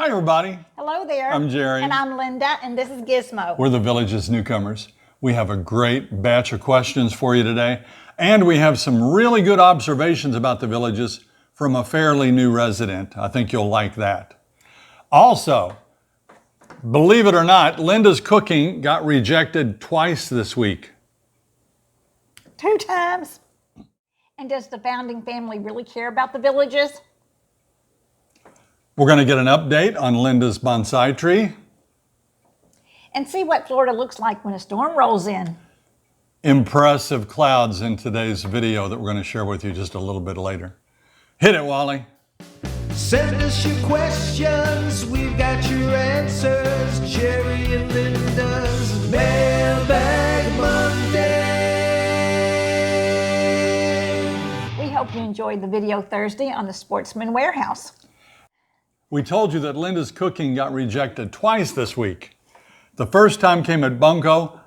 Hi, everybody. Hello there. I'm Jerry. And I'm Linda, and this is Gizmo. We're the Village's Newcomers. We have a great batch of questions for you today, and we have some really good observations about the Villages from a fairly new resident. I think you'll like that. Also, believe it or not, Linda's cooking got rejected twice this week. 2 times. And does the founding family really care about the Villages? We're going to get an update on Linda's bonsai tree. And see what Florida looks like when a storm rolls in. Impressive clouds in today's video that we're going to share with you just a little bit later. Hit it, Wally. Send us your questions, we've got your answers. Jerry and Linda's Mailbag Monday. We hope you enjoyed the video Thursday on the Sportsman Warehouse. We told you that Linda's cooking got rejected twice this week. The first time came at Bunko.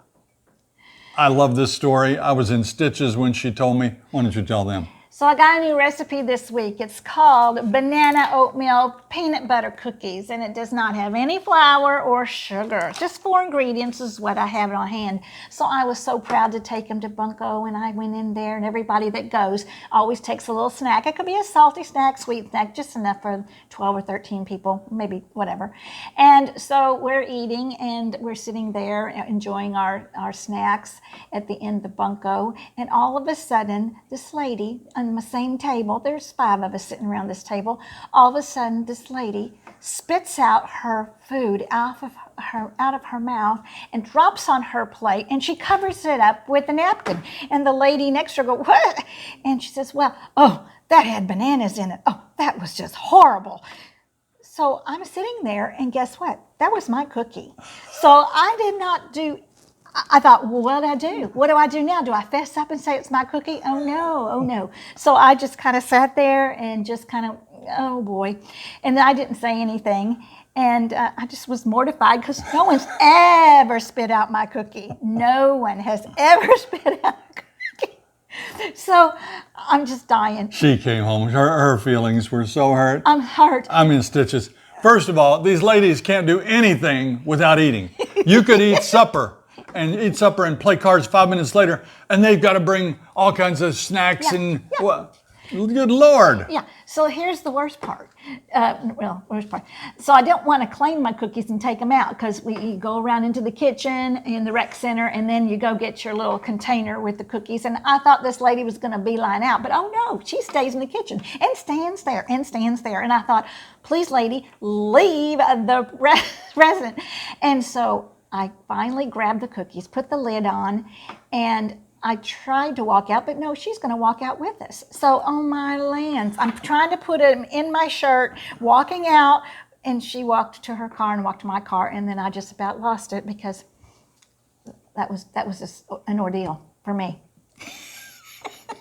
I love this story. I was in stitches when she told me. Why don't you tell them? So I got a new recipe this week. It's called banana oatmeal peanut butter cookies, and it does not have any flour or sugar. Just 4 ingredients is what I have on hand. So I was so proud to take them to Bunko, and I went in there, and everybody that goes always takes a little snack. It could be a salty snack, sweet snack, just enough for 12 or 13 people, maybe whatever. And so we're eating, and we're sitting there enjoying our snacks at the end of Bunko, and all of a sudden, this lady on the same table, there's 5 of us sitting around this table, all of a sudden this lady spits out her food out of her mouth and drops on her plate, and she covers it up with a napkin. And the lady next to her goes, "What?" And she says, "Well, oh, that had bananas in it. Oh, that was just horrible." So I'm sitting there, and guess what? That was my cookie. So I did not do. I thought, well, what do I do? What do I do now? Do I fess up and say it's my cookie? Oh no. So I just kind of sat there and just kind of, oh boy. And I didn't say anything. And I just was mortified because no one's ever spit out my cookie. No one has ever spit out a cookie. So I'm just dying. She came home. Her feelings were so hurt. I'm hurt. I'm in stitches. First of all, these ladies can't do anything without eating. You could eat supper and play cards 5 minutes later, and they've got to bring all kinds of snacks Well, good Lord. Yeah, so here's the worst part. Worst part. So I don't want to claim my cookies and take them out, because you go around into the kitchen in the rec center, and then you go get your little container with the cookies. And I thought this lady was going to beeline out, but oh no, she stays in the kitchen and stands there. And I thought, please, lady, leave the resident. And so I finally grabbed the cookies, put the lid on, and I tried to walk out, but no, she's going to walk out with us. So, oh my lands, I'm trying to put them in my shirt, walking out, and she walked to her car and walked to my car, and then I just about lost it, because that was just an ordeal for me.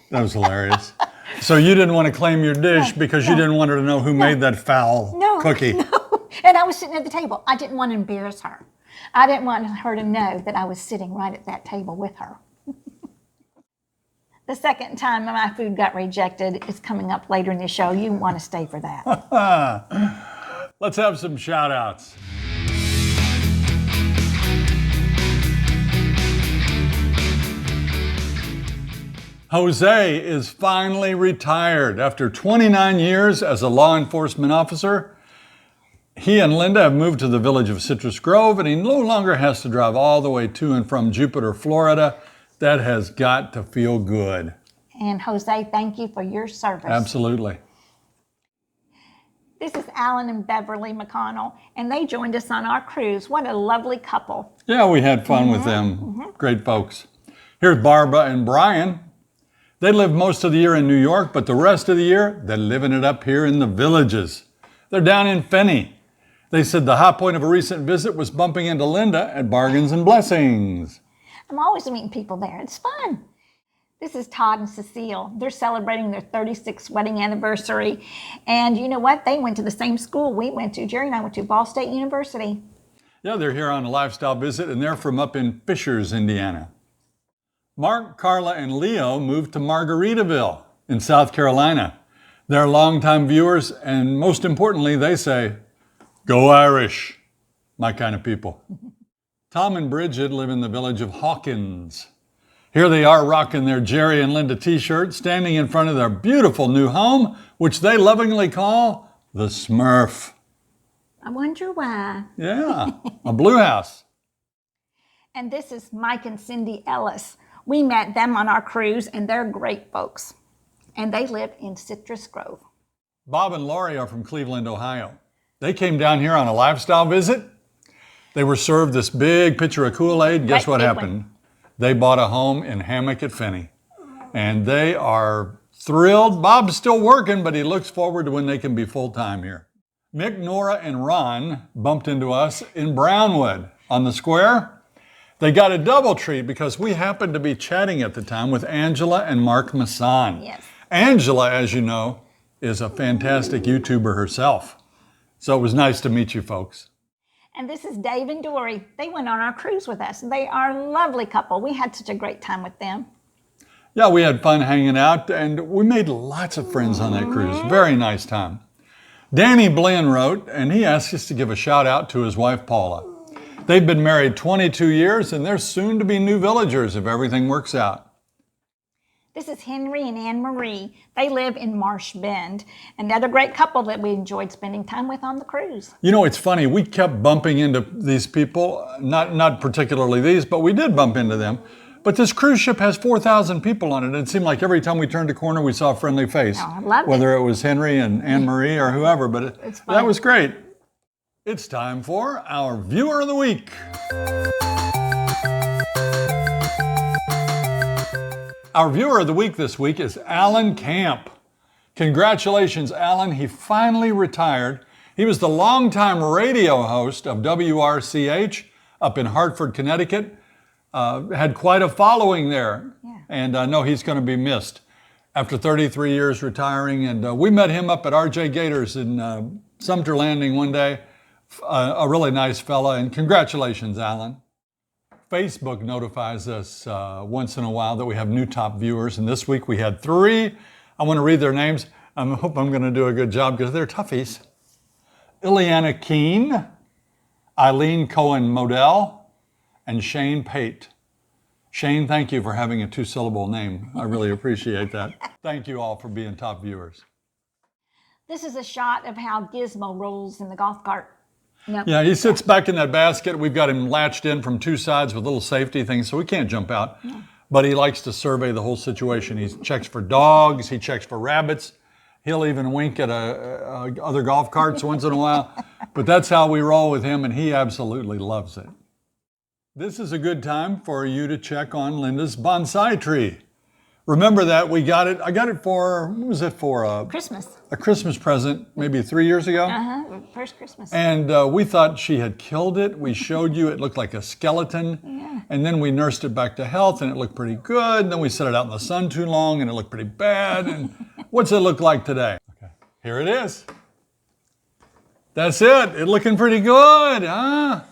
That was hilarious. So you didn't want to claim your dish because you didn't want her to know who made that foul cookie. No, and I was sitting at the table. I didn't want to embarrass her. I didn't want her to know that I was sitting right at that table with her. The second time my food got rejected is coming up later in the show. You want to stay for that. Let's have some shout outs. Jose is finally retired after 29 years as a law enforcement officer. He and Linda have moved to the village of Citrus Grove, and he no longer has to drive all the way to and from Jupiter, Florida. That has got to feel good. And Jose, thank you for your service. Absolutely. This is Alan and Beverly McConnell, and they joined us on our cruise. What a lovely couple. Yeah, we had fun with them. Great folks. Here's Barbara and Brian. They live most of the year in New York, but the rest of the year, they're living it up here in the Villages. They're down in Fenney. They said the high point of a recent visit was bumping into Linda at Bargains and Blessings. I'm always meeting people there. It's fun. This is Todd and Cecile. They're celebrating their 36th wedding anniversary. And you know what? They went to the same school we went to. Jerry and I went to Ball State University. Yeah, they're here on a lifestyle visit, and they're from up in Fishers, Indiana. Mark, Carla, and Leo moved to Margaritaville in South Carolina. They're longtime viewers, and most importantly, they say, Go Irish. My kind of people. Tom and Bridget live in the village of Hawkins. Here they are rocking their Jerry and Linda t-shirts, standing in front of their beautiful new home, which they lovingly call the Smurf. I wonder why. Yeah, a blue house. And this is Mike and Cindy Ellis. We met them on our cruise, and they're great folks. And they live in Citrus Grove. Bob and Lori are from Cleveland, Ohio. They came down here on a lifestyle visit. They were served this big pitcher of Kool-Aid. Guess what happened? They bought a home in Hammock at Finney. And they are thrilled. Bob's still working, but he looks forward to when they can be full-time here. Mick, Nora, and Ron bumped into us in Brownwood on the square. They got a double treat because we happened to be chatting at the time with Angela and Mark Masson. Yes. Angela, as you know, is a fantastic YouTuber herself. So it was nice to meet you folks. And this is Dave and Dory. They went on our cruise with us. They are a lovely couple. We had such a great time with them. Yeah, we had fun hanging out, and we made lots of friends on that cruise. Very nice time. Danny Blinn wrote, and he asked us to give a shout out to his wife, Paula. They've been married 22 years, and they're soon to be new villagers if everything works out. This is Henry and Anne Marie. They live in Marsh Bend. Another great couple that we enjoyed spending time with on the cruise. You know, it's funny. We kept bumping into these people, not particularly these, but we did bump into them. But this cruise ship has 4,000 people on it. It seemed like every time we turned a corner, we saw a friendly face. Oh, I loved whether it was Henry and Anne Marie or whoever, but that was great. It's time for our Viewer of the Week. Our Viewer of the Week this week is Alan Camp. Congratulations, Alan. He finally retired. He was the longtime radio host of WRCH up in Hartford, Connecticut. Had quite a following there, and I know he's going to be missed after 33 years retiring. And we met him up at R.J. Gators in Sumter Landing one day. A really nice fella, and congratulations, Alan. Facebook notifies us once in a while that we have new top viewers, and this week we had 3. I want to read their names. I hope I'm going to do a good job because they're toughies. Ileana Keene, Eileen Cohen Modell, and Shane Pate. Shane, thank you for having a 2-syllable name. I really appreciate that. Thank you all for being top viewers. This is a shot of how Gizmo rolls in the golf cart. Nope. Yeah, he sits back in that basket. We've got him latched in from 2 sides with little safety things, so he can't jump out. No. But he likes to survey the whole situation. He checks for dogs. He checks for rabbits. He'll even wink at other golf carts once in a while. But that's how we roll with him, and he absolutely loves it. This is a good time for you to check on Linda's bonsai tree. Remember that we got it, I got it for, what was it for? Christmas. A Christmas present, maybe 3 years ago. First Christmas. And we thought she had killed it. We showed you, it looked like a skeleton. Yeah. And then we nursed it back to health and it looked pretty good. And then we set it out in the sun too long and it looked pretty bad. And what's it look like today? Okay. Here it is. That's it. It's looking pretty good, huh?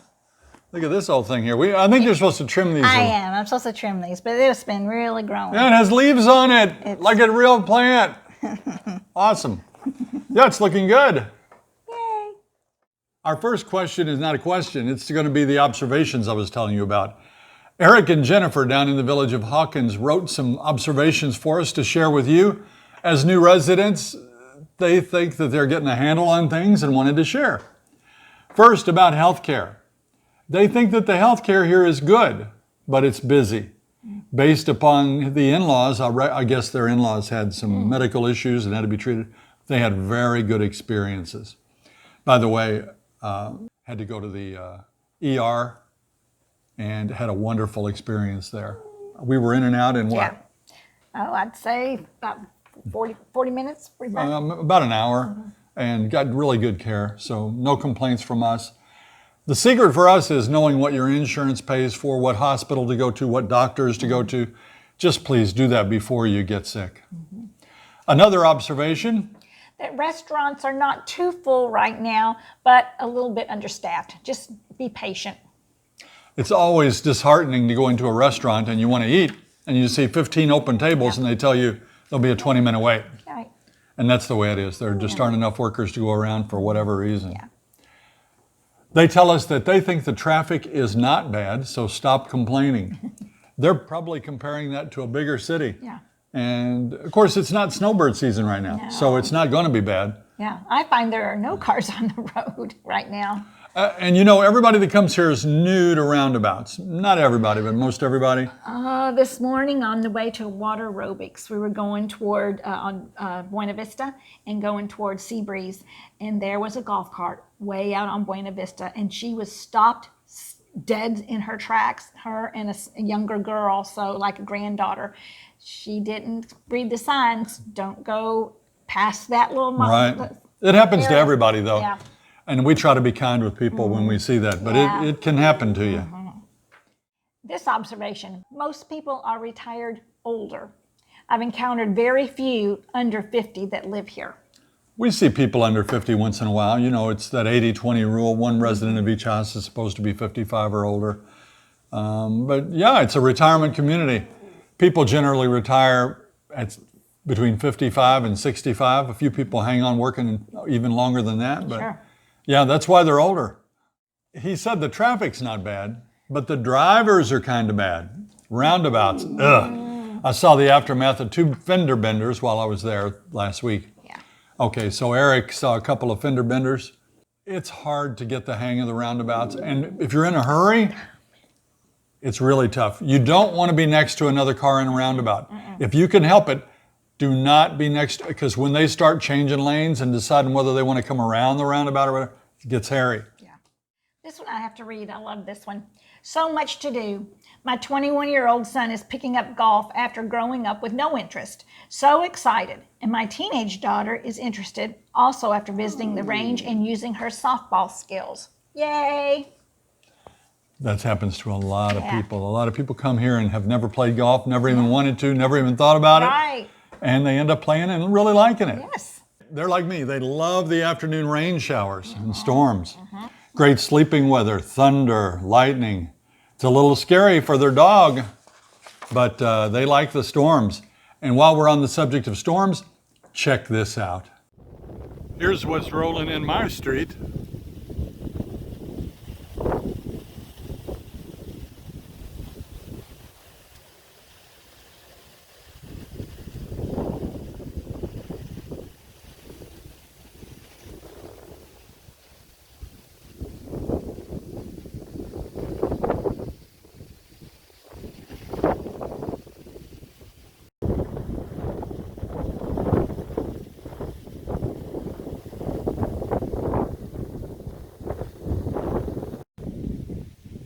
Look at this old thing here. I think you're supposed to trim these. I'm supposed to trim these, but it's been really growing. Yeah, it has leaves on it, like a real plant. Awesome. Yeah, it's looking good. Yay. Our first question is not a question. It's going to be the observations I was telling you about. Eric and Jennifer down in the village of Hawkins wrote some observations for us to share with you. As new residents, they think that they're getting a handle on things and wanted to share. First, about healthcare. They think that the healthcare here is good, but it's busy. Based upon the in-laws, I guess their in-laws had some medical issues and had to be treated. They had very good experiences. By the way, had to go to the ER and had a wonderful experience there. We were in and out in what? Yeah. Oh, I'd say about 40 minutes. About an hour, and got really good care. So no complaints from us. The secret for us is knowing what your insurance pays for, what hospital to go to, what doctors to go to. Just please do that before you get sick. Another observation. That restaurants are not too full right now, but a little bit understaffed. Just be patient. It's always disheartening to go into a restaurant and you want to eat and you see 15 open tables and they tell you there'll be a 20-minute wait. Right. And that's the way it is. There just aren't enough workers to go around for whatever reason. Yeah. They tell us that they think the traffic is not bad, so stop complaining. They're probably comparing that to a bigger city. Yeah. And of course, it's not snowbird season right now, so it's not going to be bad. Yeah, I find there are no cars on the road right now. And you know, everybody that comes here is new to roundabouts. Not everybody, but most everybody. This morning on the way to water aerobics, we were going toward on Buena Vista and going toward Seabreeze, and there was a golf cart way out on Buena Vista, and she was stopped dead in her tracks, her and a younger girl, so like a granddaughter. She didn't read the signs. Don't go past that little Right. It happens to everybody, though. Yeah. And we try to be kind with people when we see that, but Yeah. it can happen to you. This observation, most people are retired older. I've encountered very few under 50 that live here. We see people under 50 once in a while. You know, it's that 80-20 rule. One resident of each house is supposed to be 55 or older. But yeah, it's a retirement community. People generally retire at between 55 and 65. A few people hang on working even longer than that. But Sure. yeah, that's why they're older. He said the traffic's not bad, but the drivers are kind of bad. Roundabouts, ugh. I saw the aftermath of 2 fender benders while I was there last week. Yeah. Okay, so Eric saw a couple of fender benders. It's hard to get the hang of the roundabouts. And if you're in a hurry, it's really tough. You don't want to be next to another car in a roundabout. If you can help it, do not be next, because when they start changing lanes and deciding whether they want to come around the roundabout or whatever, it gets hairy. Yeah. This one I have to read. I love this one. So much to do. My 21-year-old son is picking up golf after growing up with no interest. So excited. And my teenage daughter is interested also after visiting the range and using her softball skills. Yay! That happens to a lot of Yeah. people. A lot of people come here and have never played golf, never even wanted to, never even thought about it. Right. And they end up playing and really liking it. Yes. They're like me. They love the afternoon rain showers and storms. Great sleeping weather, thunder, lightning. It's a little scary for their dog, but they like the storms. And while we're on the subject of storms, check this out. Here's what's rolling in my street.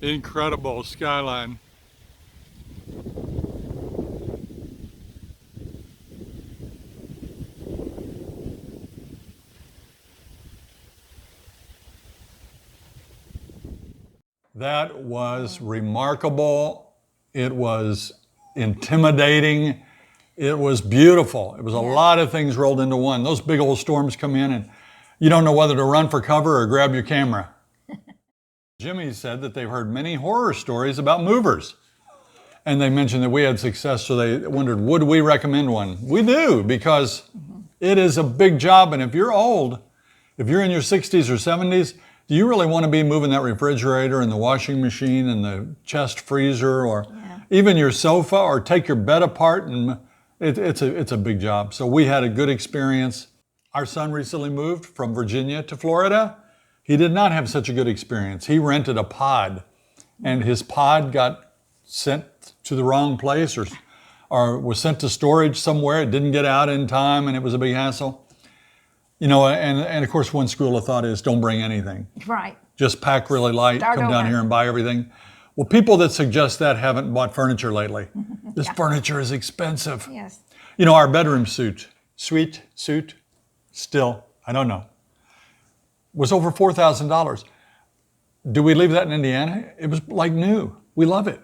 Incredible skyline. That was remarkable. It was intimidating. It was beautiful. It was a lot of things rolled into one. Those big old storms come in and you don't know whether to run for cover or grab your camera. Jimmy said that they've heard many horror stories about movers. And they mentioned that we had success, so they wondered, would we recommend one? We do, because it is a big job. And if you're old, if you're in your 60s or 70s, do you really want to be moving that refrigerator and the washing machine and the chest freezer or even your sofa, or take your bed apart? And it's a big job. So we had a good experience. Our son recently moved from Virginia to Florida. He did not have such a good experience. He rented a pod, and his pod got sent to the wrong place or was sent to storage somewhere. It didn't get out in time, and it was a big hassle. You know, and of course, one school of thought is don't bring anything. Right. Just pack really light, Start come down over. here and buy everything. Well, people that suggest that haven't bought furniture lately. This furniture is expensive. Yes. You know, our bedroom suite, still, I don't know, was over $4,000. Do we leave that in Indiana? It was like new. We love it.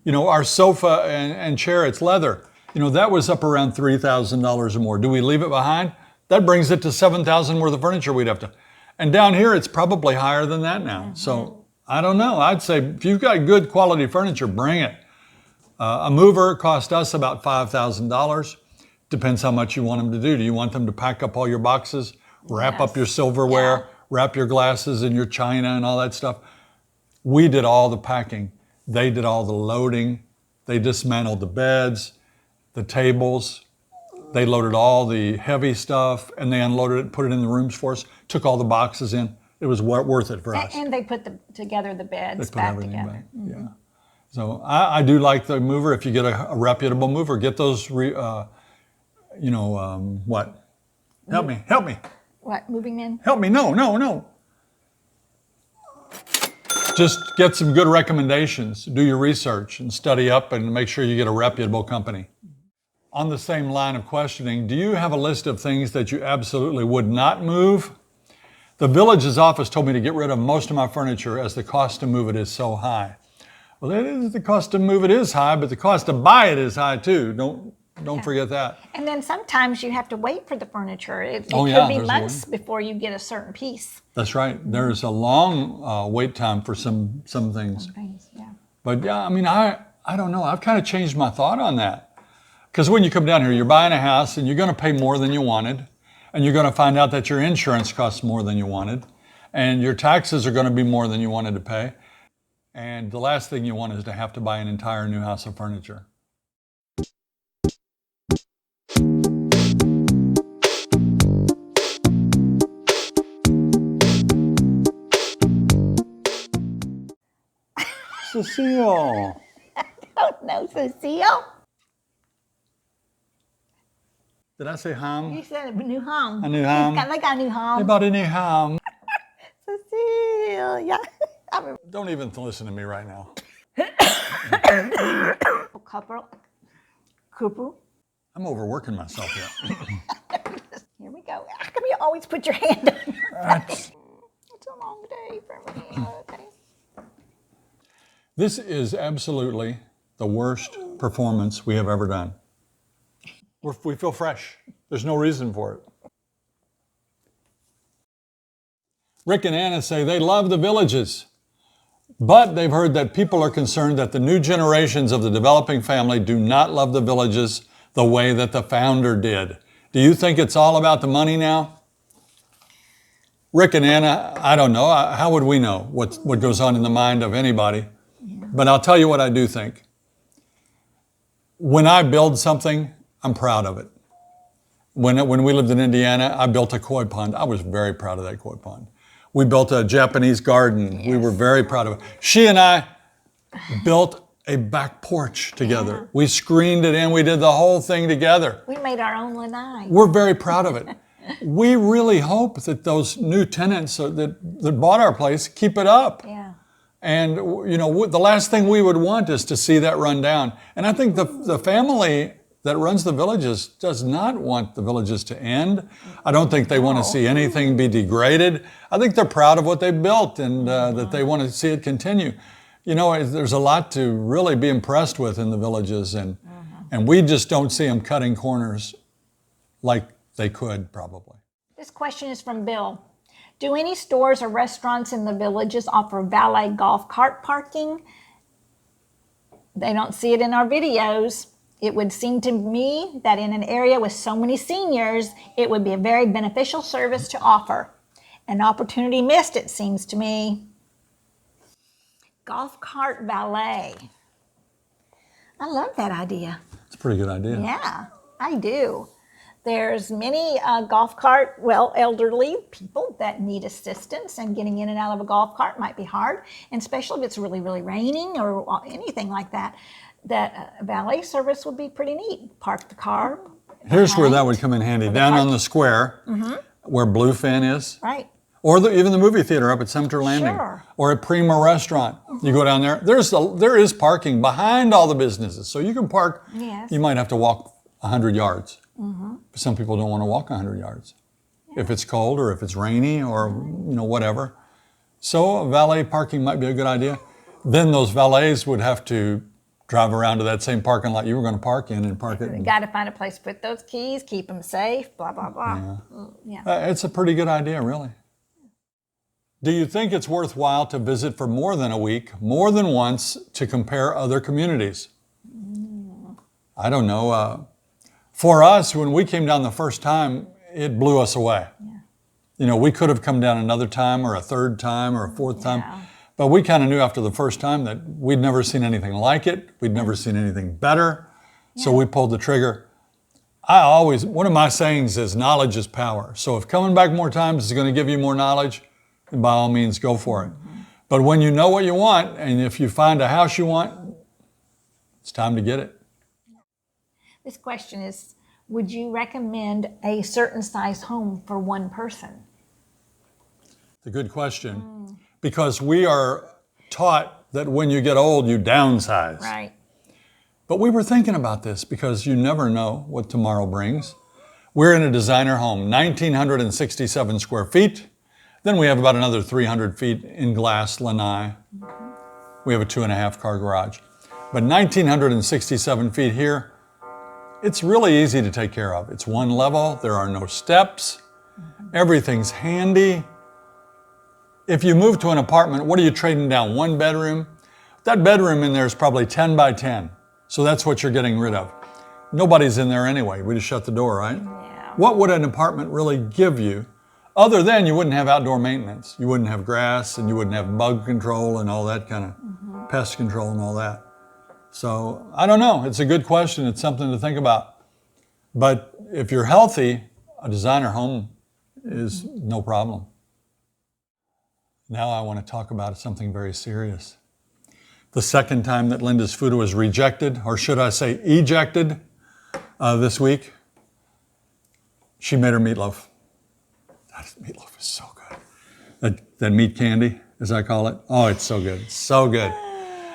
You know, our sofa and chair, it's leather. You know, that was up around $3,000 or more. Do we leave it behind? That brings it to $7,000 worth of furniture we'd have to. And down here, it's probably higher than that now. So I don't know. I'd say if you've got good quality furniture, bring it. A mover cost us about $5,000. Depends how much you want them to do. Do you want them to pack up all your boxes, wrap up your silverware, wrap your glasses and your china and all that stuff. We did all the packing. They did all the loading. They dismantled the beds, the tables. They loaded all the heavy stuff and they unloaded it, put it in the rooms for us, took all the boxes in. It was worth it for us. And they put together the beds They put back everything together. back. Yeah. So I do like the mover. If you get a reputable mover, get those, what? Help me. What, moving in? Help me. No. Just get some good recommendations. Do your research and study up and make sure you get a reputable company. On the same line of questioning, do you have a list of things that you absolutely would not move? The Village's office told me to get rid of most of my furniture as the cost to move it is so high. Well, the cost to move it is high, but the cost to buy it is high too. Don't forget that. And then sometimes you have to wait for the furniture. It Oh, could yeah, be there's a months before you get a certain piece. That's right. There's a long wait time for some things. Yeah. But yeah, I mean, I don't know. I've kind of changed my thought on that. Because when you come down here, you're buying a house and you're going to pay more than you wanted. And you're going to find out that your insurance costs more than you wanted. And your taxes are going to be more than you wanted to pay. And the last thing you want is to have to buy an entire new house of furniture. Cecile. Oh, no, Cecile. Did I say home? You said a new home. A new home. They got a new home. They bought a new home. Cecile, yeah. I remember. Don't even listen to me right now. Cooper. I'm overworking myself here. Here we go. How come you always put your hand on your That's- It's a long day for me. Okay. This is absolutely the worst performance we have ever done. We feel fresh. There's no reason for it. Rick and Anna say they love the Villages, but they've heard that people are concerned that the new generations of the developing family do not love the Villages the way that the founder did. Do you think it's all about the money now? Rick and Anna, I don't know. How would we know what goes on in the mind of anybody? But I'll tell you what I do think. When I build something, I'm proud of it. When we lived in Indiana, I built a koi pond. I was very proud of that koi pond. We built a Japanese garden. We were very proud of it. She and I built a back porch together. Yeah. We screened it in. We did the whole thing together. We made our own lanai. We're very proud of it. We really hope that those new tenants that bought our place keep it up. Yeah. And the last thing we would want is to see that run down. And I think the family that runs the Villages does not want the Villages to end. I don't think they want to see anything be degraded. I think they're proud of what they built and that they want to see it continue. There's a lot to really be impressed with in the Villages, and we just don't see them cutting corners like they could probably. This question is from Bill. Do any stores or restaurants in the Villages offer valet golf cart parking? They don't see it in our videos. It would seem to me that in an area with so many seniors, it would be a very beneficial service to offer. An opportunity missed, it seems to me. Golf cart valet. I love that idea. It's a pretty good idea. Yeah, I do. There's many elderly people that need assistance, and getting in and out of a golf cart might be hard, and especially if it's really, really raining or anything like that. That valet service would be pretty neat. Park the car. Here's where that would come in handy. Down on the square, where Bluefin is. Right. Or even the movie theater up at Sumter Landing. Sure. Or at Prima Restaurant. You go down there. There is parking behind all the businesses. So you can park. Yes. You might have to walk 100 yards. Some people don't want to walk 100 yards. Yeah. If it's cold or if it's rainy or whatever. So valet parking might be a good idea. Then those valets would have to drive around to that same parking lot you were going to park in and park it. You got to find a place to put those keys, keep them safe, blah, blah, blah. Yeah. It's a pretty good idea, really. Do you think it's worthwhile to visit for more than a week, more than once, to compare other communities? I don't know. For us, when we came down the first time, it blew us away. Yeah. We could have come down another time or a third time or a fourth time, Yeah. but we kind of knew after the first time that we'd never seen anything like it. We'd never seen anything better. So we pulled the trigger. One of my sayings is knowledge is power. So if coming back more times is going to give you more knowledge, then by all means, go for it. But when you know what you want, and if you find a house you want, it's time to get it. This question is, would you recommend a certain size home for one person? It's a good question, because we are taught that when you get old, you downsize. Right. But we were thinking about this because you never know what tomorrow brings. We're in a designer home, 1,967 square feet. Then we have about another 300 feet in glass lanai. We have a 2.5-car garage. But 1,967 feet here, it's really easy to take care of. It's one level, there are no steps, everything's handy. If you move to an apartment, what are you trading down? One bedroom? That bedroom in there is probably 10 by 10. So that's what you're getting rid of. Nobody's in there anyway. We just shut the door, right? Yeah. What would an apartment really give you other than you wouldn't have outdoor maintenance? You wouldn't have grass and you wouldn't have bug control and all that kind of pest control and all that. So I don't know. It's a good question. It's something to think about. But if you're healthy, a designer home is no problem. Now I want to talk about something very serious. The second time that Linda's food was rejected, or should I say ejected, this week, she made her meatloaf. That meatloaf is so good. That meat candy, as I call it. Oh, it's so good. It's so good.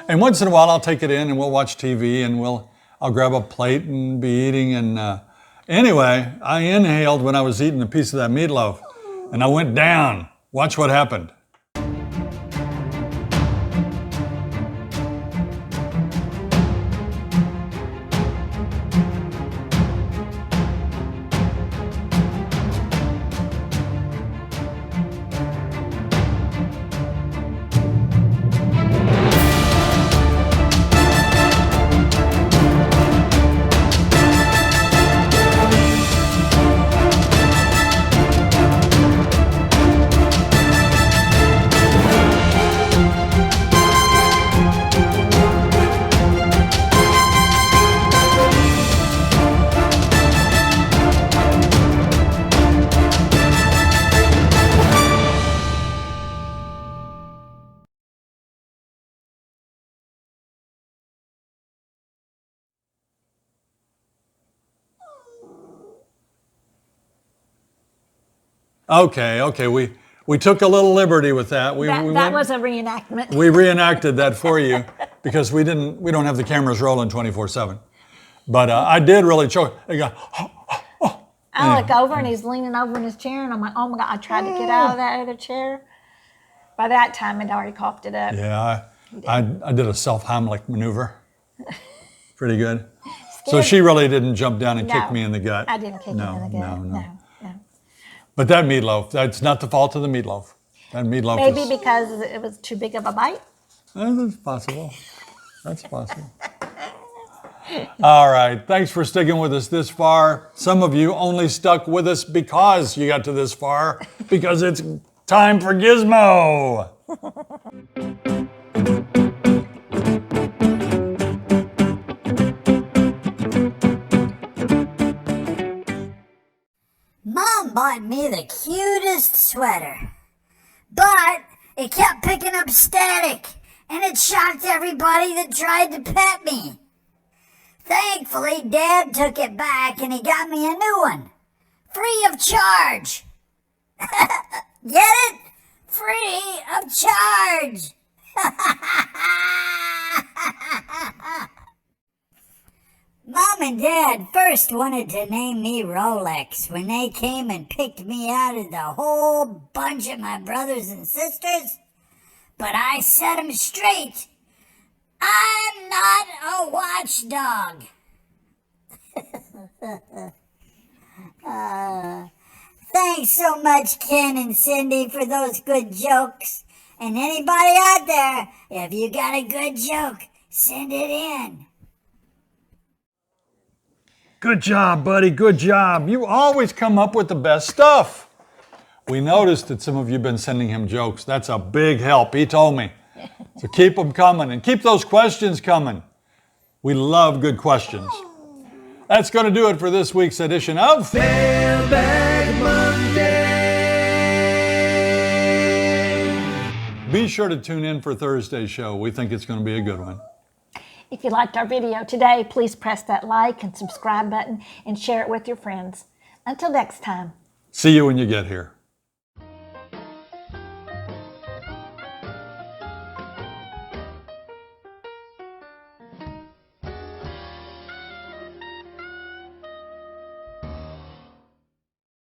And once in a while, I'll take it in and we'll watch TV and I'll grab a plate and be eating. And anyway, I inhaled when I was eating a piece of that meatloaf and I went down. Watch what happened. Okay, we took a little liberty with that. That was a reenactment. We reenacted that for you because we don't have the cameras rolling 24/7. But I did really choke. I go, I look over and he's leaning over in his chair and I'm like, oh my God, I tried to get out of that other chair. By that time, I'd already coughed it up. yeah, I did a self-Heimlich maneuver. Pretty good. So she really didn't jump down and kick me in the gut. I didn't kick him in the gut. No. But that meatloaf, that's not the fault of the meatloaf. That meatloaf Maybe because it was too big of a bite. That's possible. That's possible. All right. Thanks for sticking with us this far. Some of you only stuck with us because you got to this far, because it's time for Gizmo. Mom bought me the cutest sweater, but it kept picking up static, and it shocked everybody that tried to pet me. Thankfully, Dad took it back and he got me a new one, free of charge. Get it? Free of charge. Mom and Dad first wanted to name me Rolex when they came and picked me out of the whole bunch of my brothers and sisters, but I set them straight. I'm not a watchdog. Thanks so much, Ken and Cindy, for those good jokes. And anybody out there, if you got a good joke, send it in. Good job, buddy. Good job. You always come up with the best stuff. We noticed that some of you have been sending him jokes. That's a big help, he told me. So keep them coming and keep those questions coming. We love good questions. That's going to do it for this week's edition of Mailbag Monday. Be sure to tune in for Thursday's show. We think it's going to be a good one. If you liked our video today, please press that like and subscribe button and share it with your friends. Until next time. See you when you get here.